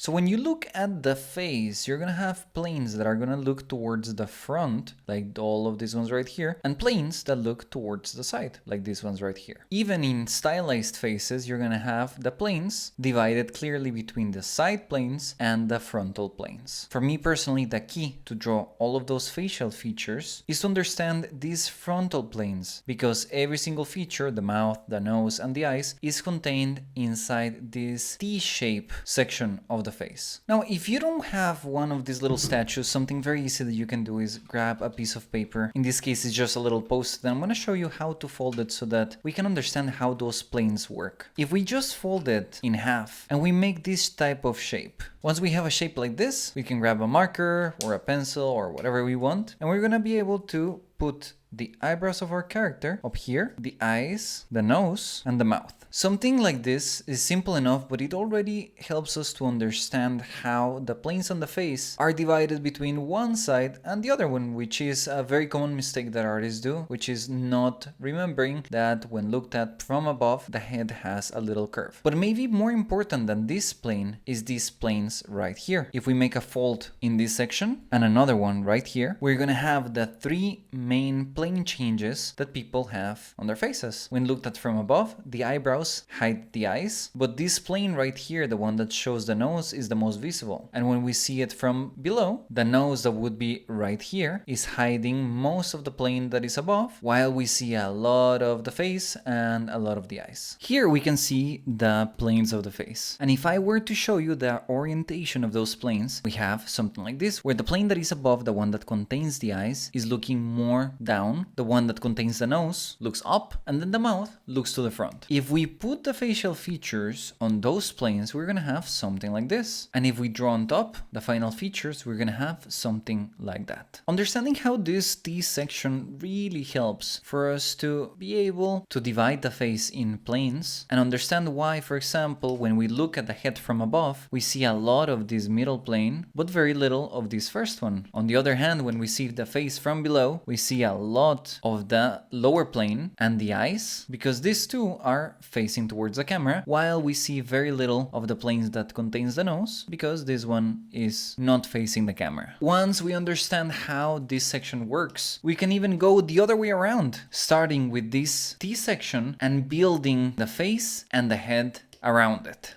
So when you look at the face, you're gonna have planes that are gonna look towards the front, like all of these ones right here, and planes that look towards the side, like these ones right here. Even in stylized faces, you're gonna have the planes divided clearly between the side planes and the frontal planes. For me personally, the key to draw all of those facial features is to understand these frontal planes, because every single feature, the mouth, the nose, and the eyes, is contained inside this T-shape section of the face. Now, if you don't have one of these little statues, something very easy that you can do is grab a piece of paper. In this case, it's just a little post-it, and I'm going to show you how to fold it so that we can understand how those planes work. If we just fold it in half and we make this type of shape, once we have a shape like this, we can grab a marker or a pencil or whatever we want, and we're going to be able to put the eyebrows of our character up here, the eyes, the nose, and the mouth. Something like this is simple enough, but it already helps us to understand how the planes on the face are divided between one side and the other one, which is a very common mistake that artists do, which is not remembering that when looked at from above, the head has a little curve. But maybe more important than this plane is these planes right here. If we make a fold in this section and another one right here, we're gonna have the three main plane changes that people have on their faces. When looked at from above, the eyebrows hide the eyes, but this plane right here, the one that shows the nose, is the most visible. And when we see it from below, the nose that would be right here is hiding most of the plane that is above, while we see a lot of the face and a lot of the eyes. Here we can see the planes of the face. And if I were to show you the orientation of those planes, we have something like this, where the plane that is above, the one that contains the eyes, is looking more down, the one that contains the nose looks up, and then the mouth looks to the front. If we put the facial features on those planes, we're gonna have something like this. And if we draw on top the final features, we're gonna have something like that. Understanding how this T section really helps for us to be able to divide the face in planes and understand why, for example, when we look at the head from above, we see a lot of this middle plane, but very little of this first one. On the other hand, when we see the face from below, we see a lot of the lower plane and the eyes, because these two are facing towards the camera, while we see very little of the planes that contains the nose, because this one is not facing the camera. Once we understand how this section works, we can even go the other way around, starting with this T section and building the face and the head around it.